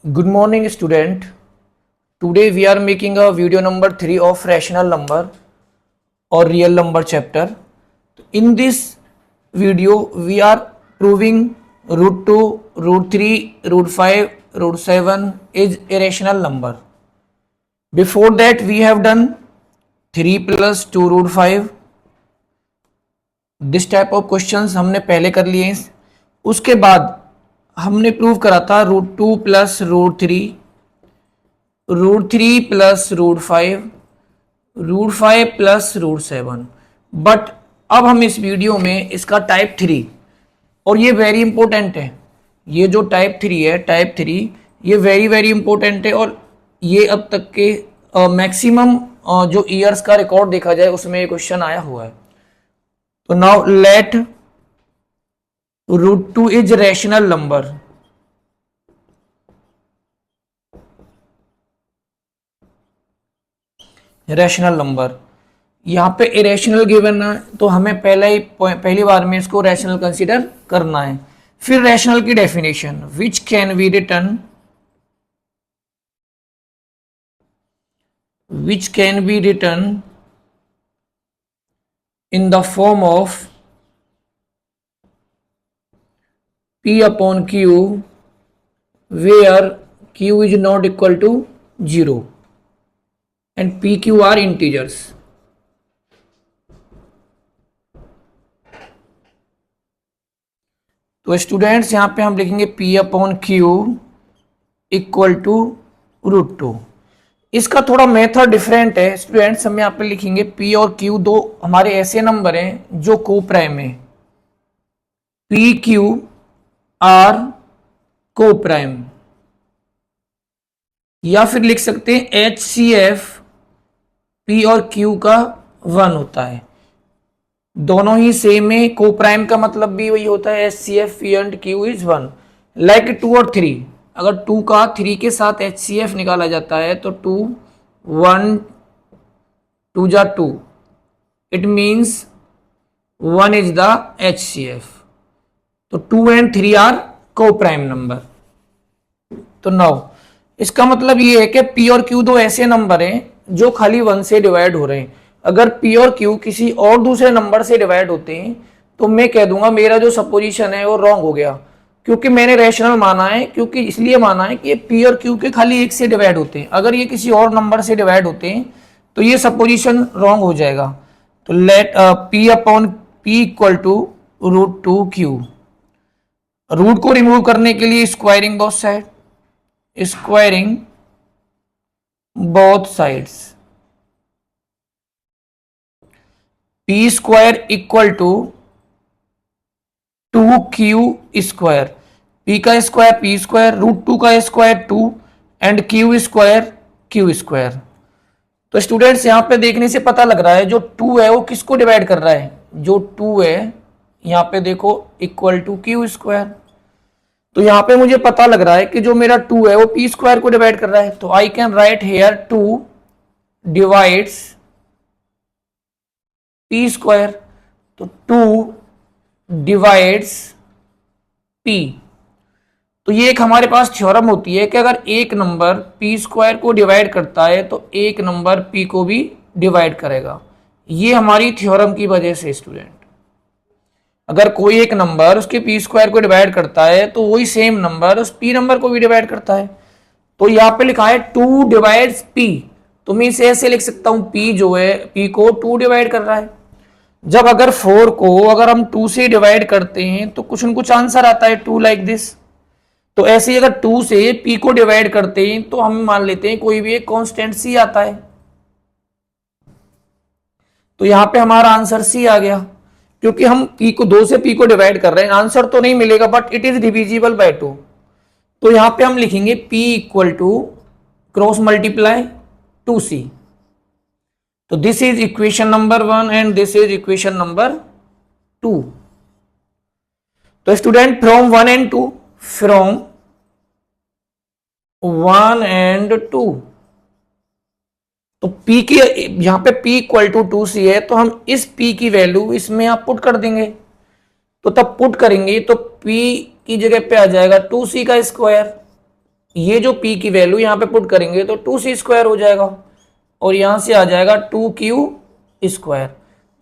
Good morning, student. Today we are making a video number 3 of rational number or real number chapter. In this video, we are proving root 2, root 3, root 5, root 7 is a rational number. Before that, we have done 3 plus 2 root 5. This type of questions हमने पहले कर लिए हैं. उसके बाद हमने prove करा था root 2 plus root 3, root 3 plus root 5, root 5 plus root 7. But अब हम इस वीडियो में इसका टाइप 3, और ये वेरी इंपॉर्टेंट है. ये जो टाइप 3 है, टाइप 3 ये वेरी इंपॉर्टेंट है. और ये अब तक के मैक्सिमम जो ईयर्स का रिकॉर्ड देखा जाए उसमें ये क्वेश्चन आया हुआ है. तो now let root 2 is rational number. Rational number यहां पे इरेशनल गिवन है, तो हमें पहली बार में इसको रैशनल कंसीडर करना है. फिर रैशनल की definition which can be written in the form of P upon Q where Q is not equal to 0 and PQ are integers. तो स्टूडेंट्स यहां पे हम लिखेंगे P upon Q equal to root 2. इसका थोड़ा मेथड डिफरेंट है students. हम यहाँ पे लिखेंगे P और Q दो हमारे ऐसे नंबर हैं जो को प्राइम है. P Q आर को प्राइम, या फिर लिख सकते हैं HCF P और Q का 1 होता है. दोनों ही सेम है. को प्राइम का मतलब भी वही होता है HCF P and Q is 1. Like 2 और 3, अगर 2 का 3 के साथ HCF निकाला जाता है तो 2 1 2 जा 2, it means 1 is the HCF. तो 2 एंड 3 आर को प्राइम नंबर. तो नाउ इसका मतलब ये है कि P और Q दो ऐसे नंबर हैं जो खाली 1 से डिवाइड हो रहे हैं. अगर P और Q किसी और दूसरे नंबर से डिवाइड होते हैं तो मैं कह दूंगा मेरा जो सपोजिशन है वो रॉन्ग हो गया, क्योंकि मैंने रैशनल माना है. क्योंकि इसलिए माना है कि ये P और Q के खाली एक से डिवाइड होते हैं. अगर ये किसी और नंबर से डिवाइड होते हैं तो ये सपोजिशन रॉन्ग हो जाएगा. तो let P upon P equal to root 2 Q. Root को रिमूव करने के लिए squaring both side, squaring both sides. P square equal to 2Q square. P का स्क्वायर P स्क्वायर, रूट 2 का square 2 and Q square Q square. तो students यहां पे देखने से पता लग रहा है जो 2 है वो किसको डिवाइड कर रहा है. जो 2 है यहां पे देखो इक्वल टू Q स्क्वायर. तो यहां पे मुझे पता लग रहा है कि जो मेरा 2 है वो P स्क्वायर को डिवाइड कर रहा है. तो I can write here 2 divides P square. तो 2 डिवाइड्स P. तो ये एक हमारे पास थ्योरम होती है कि अगर एक नंबर P स्क्वायर को डिवाइड करता है तो एक नंबर P को भी डिवाइड करेगा. ये हमारी थ्योरम की वजह से स्टूडेंट, अगर कोई एक नंबर उसके P स्क्वायर को डिवाइड करता है तो वही सेम नंबर उस P नंबर को भी डिवाइड करता है. तो यहाँ पे लिखा है 2 डिवाइड्स P. तो मैं इसे ऐसे लिख सकता हूं P जो है P को 2 डिवाइड कर रहा है. जब अगर 4 को अगर हम 2 से डिवाइड करते हैं तो कुछ न कुछ आंसर आता है 2 लाइक दिस. तो ऐसे ही अगर 2 से P को डिवाइड करते हैं तो हम मान लेते हैं कोई भी एक कांस्टेंट C आता है. तो यहां पे हमारा आंसर C आ गया, क्योंकि हम P को 2 से P को डिवाइड कर रहे हैं. आंसर तो नहीं मिलेगा but it is divisible by 2. तो यहां पे हम लिखेंगे P equal to cross multiply 2C. तो this is equation number 1 and this is equation number 2. तो student from 1 and 2, from 1 and 2, तो P की यहां पे P इक्वल टू 2C है तो हम इस P की वैल्यू इसमें आप पुट कर देंगे. तो तब पुट करेंगे तो P की जगह पे आ जाएगा 2C का स्क्वायर. ये जो p की वैल्यू यहाँ पे पुट करेंगे तो 2c² हो जाएगा और यहां से आ जाएगा 2q²।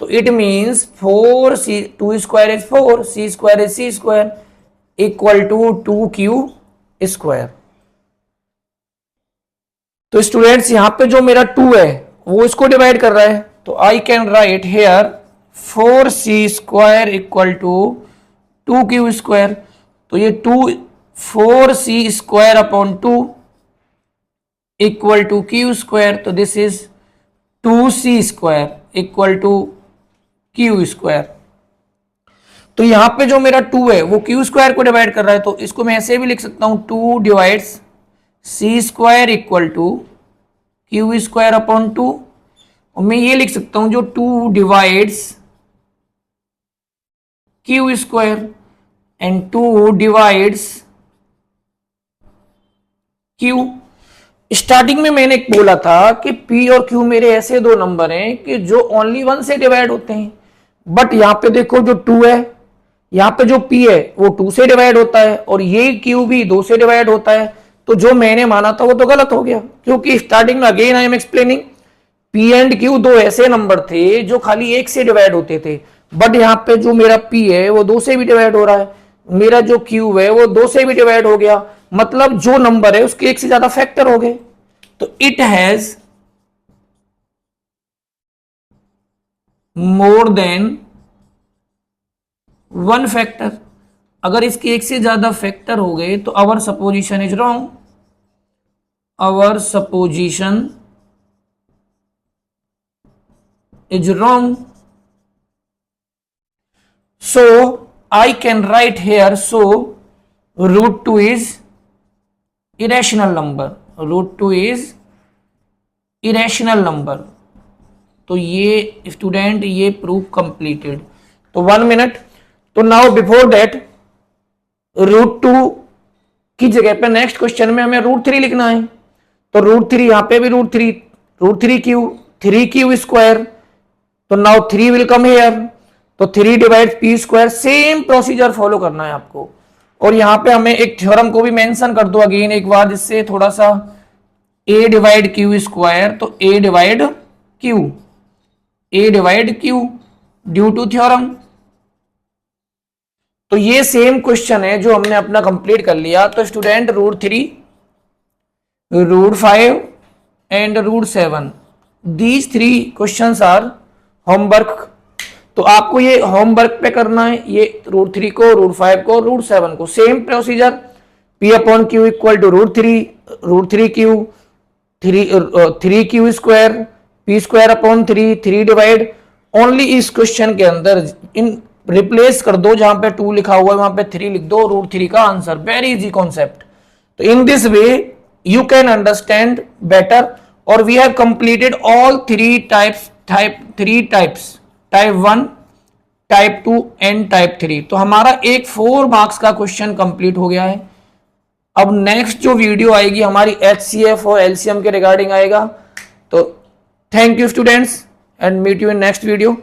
तो it means 4c, 2² is 4, c² is c² equal to 2q²। तो स्टूडेंट्स यहां पे जो मेरा 2 है वो इसको डिवाइड कर रहा है, तो I can write here 4c² equal to 2q²। तो ये 4c² upon 2 equal to q²। तो this is 2c² equal to q²। तो यहां पे जो मेरा 2 है वो q² को डिवाइड कर रहा है, तो इसको मैं ऐसे भी लिख सकता हूं 2 divides c² equal to q² upon 2। और मैं ये लिख सकता हूं जो 2 divides q² and 2 divides q। Starting में मैंने बोला था कि p और q मेरे ऐसे दो नंबर हैं कि जो ओनली 1 से डिवाइड होते हैं, बट यहां पे देखो जो 2 है, यहां पे जो p है वो 2 से डिवाइड होता है और ये q भी 2 से डिवाइड होता है। तो जो मैंने माना था वो तो गलत हो गया, क्योंकि स्टार्टिंग में again I am explaining p and q दो ऐसे नंबर थे जो खाली 1 से डिवाइड होते थे, बट यहां पे जो मेरा p है वो 2 से भी डिवाइड हो रहा है, मेरा जो q है वो 2 से भी डिवाइड हो गया, मतलब जो नंबर है उसके एक से ज्यादा फैक्टर हो गए। तो it has more than 1 factor. अगर इसके एक से ज्यादा फैक्टर हो गए तो our supposition is wrong, our supposition is wrong. So I can write here, so √2 is irrational number, √2 is irrational number। तो ये स्टूडेंट ये प्रूफ कंप्लीटेड। तो 1 मिनट, तो नाउ बिफोर दैट √2 की जगह पे नेक्स्ट क्वेश्चन में हमें √3 लिखना है। तो √3 यहां पे भी √3q, 3q²। तो नाउ 3 विल कम हेयर, तो 3 divide p²। Same procedure follow करना है आपको। और यहां पे हमें एक थ्योरम को भी मेंशन कर दो अगेन एक बार, जिससे थोड़ा सा a डिवाइड q², तो a divide q due to theorem. तो ये सेम क्वेश्चन है जो हमने अपना कंप्लीट कर लिया। तो student √3, √5 and √7 these 3 questions are homework. तो आपको ये होमवर्क पे करना है, ये √3 को, √5 को, √7 को, same procedure p upon q equal to √3q, 3q², p² upon 3 divide. Only इस क्वेश्चन के अंदर इन रिप्लेस कर दो, जहां पे 2 लिखा हुआ है वहां पे 3 लिख दो, √3 का आंसर। Very easy concept. तो in this way you can understand better, और we have completed all 3 types, type 1, type 2 and type 3। तो हमारा एक 4 मार्क्स का क्वेश्चन कंप्लीट हो गया है। अब नेक्स्ट जो वीडियो आएगी हमारी HCF और LCM के रिगार्डिंग आएगा। तो thank you students and meet you in next video.